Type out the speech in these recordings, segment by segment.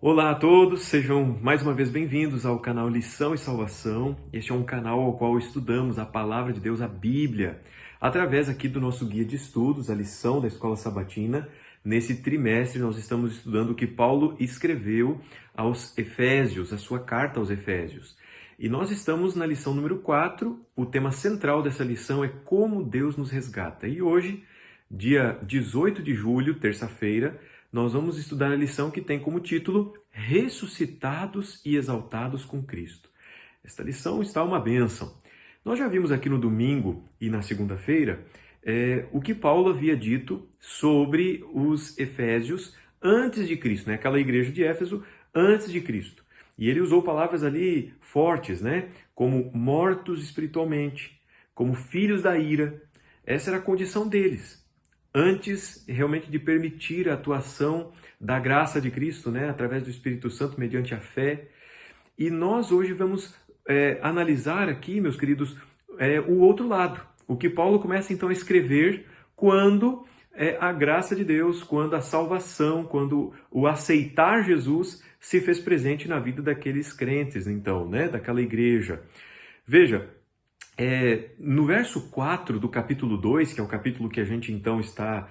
Olá a todos, sejam mais uma vez bem-vindos ao canal Lição e Salvação. Este é um canal ao qual estudamos a Palavra de Deus, a Bíblia, através aqui do nosso guia de estudos, a lição da Escola Sabatina. Nesse trimestre nós estamos estudando o que Paulo escreveu aos Efésios, a sua carta aos Efésios. E nós estamos na lição número 4, o tema central dessa lição é como Deus nos resgata. E hoje, dia 18 de julho, terça-feira, nós vamos estudar a lição que tem como título Ressuscitados e Exaltados com Cristo. Esta lição está uma bênção. Nós já vimos aqui no domingo e na segunda-feira o que Paulo havia dito sobre os Efésios antes de Cristo, né? Aquela igreja de Éfeso antes de Cristo. E ele usou palavras ali fortes, né? Como mortos espiritualmente, como filhos da ira. Essa era a condição deles. Antes realmente de permitir a atuação da graça de Cristo, né, através do Espírito Santo, mediante a fé. E nós hoje vamos analisar aqui, meus queridos, o outro lado. O que Paulo começa então a escrever quando a graça de Deus, quando a salvação, quando o aceitar Jesus se fez presente na vida daqueles crentes, então, né, daquela igreja. Veja, no verso 4 do capítulo 2, que é o capítulo que a gente então está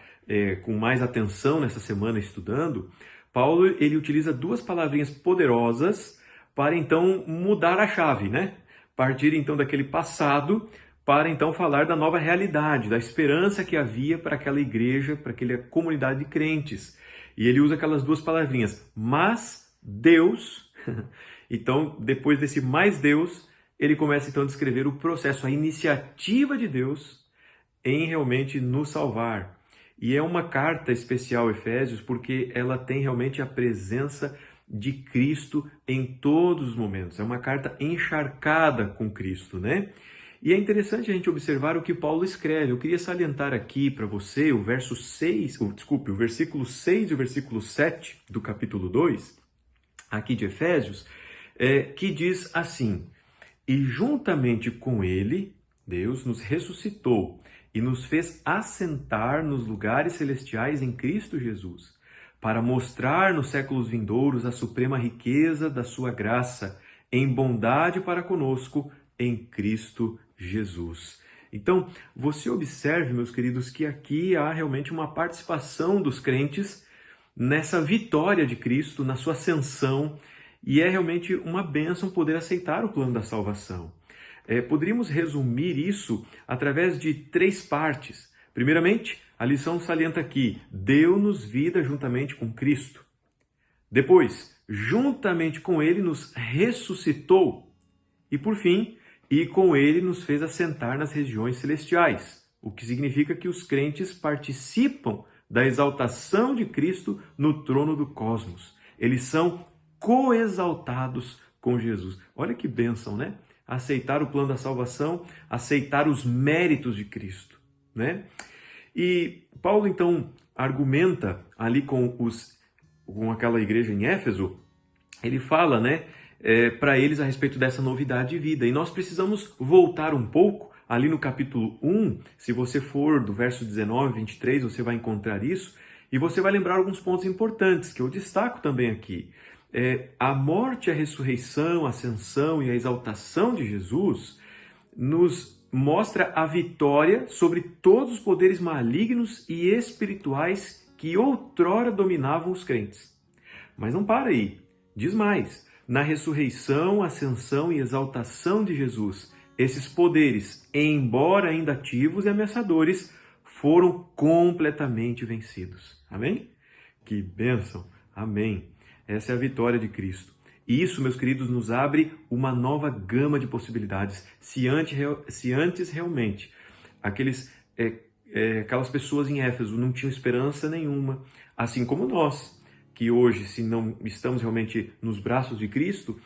com mais atenção nessa semana estudando, Paulo ele utiliza duas palavrinhas poderosas para então mudar a chave, né? Partir então daquele passado para então falar da nova realidade, da esperança que havia para aquela igreja, para aquela comunidade de crentes. E ele usa aquelas duas palavrinhas, mas Deus. Então, depois desse mais Deus, ele começa então a descrever o processo, a iniciativa de Deus em realmente nos salvar. E é uma carta especial, Efésios, porque ela tem realmente a presença de Cristo em todos os momentos. É uma carta encharcada com Cristo, né? E é interessante a gente observar o que Paulo escreve. Eu queria salientar aqui para você o versículo 6 e o versículo 7 do capítulo 2, aqui de Efésios, que diz assim: E juntamente com ele, Deus nos ressuscitou e nos fez assentar nos lugares celestiais em Cristo Jesus, para mostrar nos séculos vindouros a suprema riqueza da sua graça, em bondade para conosco, em Cristo Jesus. Então, você observe, meus queridos, que aqui há realmente uma participação dos crentes nessa vitória de Cristo, na sua ascensão. E é realmente uma bênção poder aceitar o plano da salvação. Poderíamos resumir isso através de três partes. Primeiramente, a lição salienta aqui: deu-nos vida juntamente com Cristo. Depois, juntamente com Ele nos ressuscitou. E por fim, e com Ele nos fez assentar nas regiões celestiais. O que significa que os crentes participam da exaltação de Cristo no trono do cosmos. Eles são coexaltados com Jesus. Olha que bênção, né? Aceitar o plano da salvação, aceitar os méritos de Cristo, né? E Paulo então argumenta ali com aquela igreja em Éfeso, ele fala, né, para eles a respeito dessa novidade de vida. E nós precisamos voltar um pouco ali no capítulo 1, se você for do verso 19, 23, você vai encontrar isso, e você vai lembrar alguns pontos importantes que eu destaco também aqui. A morte, a ressurreição, a ascensão e a exaltação de Jesus nos mostra a vitória sobre todos os poderes malignos e espirituais que outrora dominavam os crentes. Mas não para aí, diz mais. Na ressurreição, ascensão e exaltação de Jesus, esses poderes, embora ainda ativos e ameaçadores, foram completamente vencidos. Amém? Que bênção! Amém! Essa é a vitória de Cristo. E isso, meus queridos, nos abre uma nova gama de possibilidades. Se antes realmente aquelas pessoas em Éfeso não tinham esperança nenhuma, assim como nós, que hoje, se não estamos realmente nos braços de Cristo,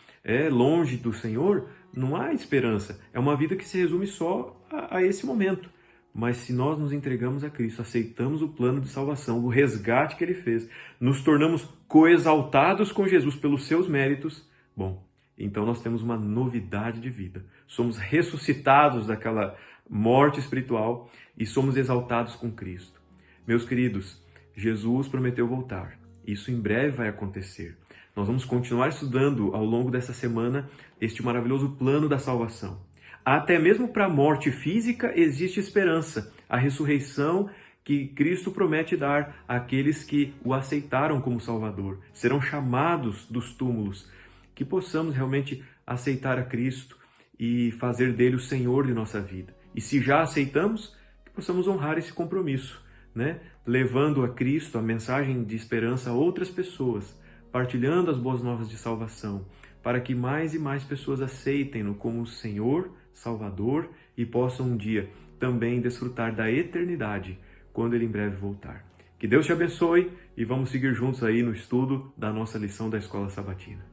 longe do Senhor, não há esperança. É uma vida que se resume só a esse momento. Mas se nós nos entregamos a Cristo, aceitamos o plano de salvação, o resgate que Ele fez, nos tornamos coexaltados com Jesus pelos seus méritos, bom, então nós temos uma novidade de vida. Somos ressuscitados daquela morte espiritual e somos exaltados com Cristo. Meus queridos, Jesus prometeu voltar. Isso em breve vai acontecer. Nós vamos continuar estudando ao longo dessa semana este maravilhoso plano da salvação. Até mesmo para a morte física existe esperança, a ressurreição que Cristo promete dar àqueles que o aceitaram como Salvador. Serão chamados dos túmulos, que possamos realmente aceitar a Cristo e fazer dele o Senhor de nossa vida. E se já aceitamos, que possamos honrar esse compromisso, né? Levando a Cristo a mensagem de esperança a outras pessoas, partilhando as boas novas de salvação, para que mais e mais pessoas aceitem-no como Senhor, Salvador e possam um dia também desfrutar da eternidade quando Ele em breve voltar. Que Deus te abençoe e vamos seguir juntos aí no estudo da nossa lição da Escola Sabatina.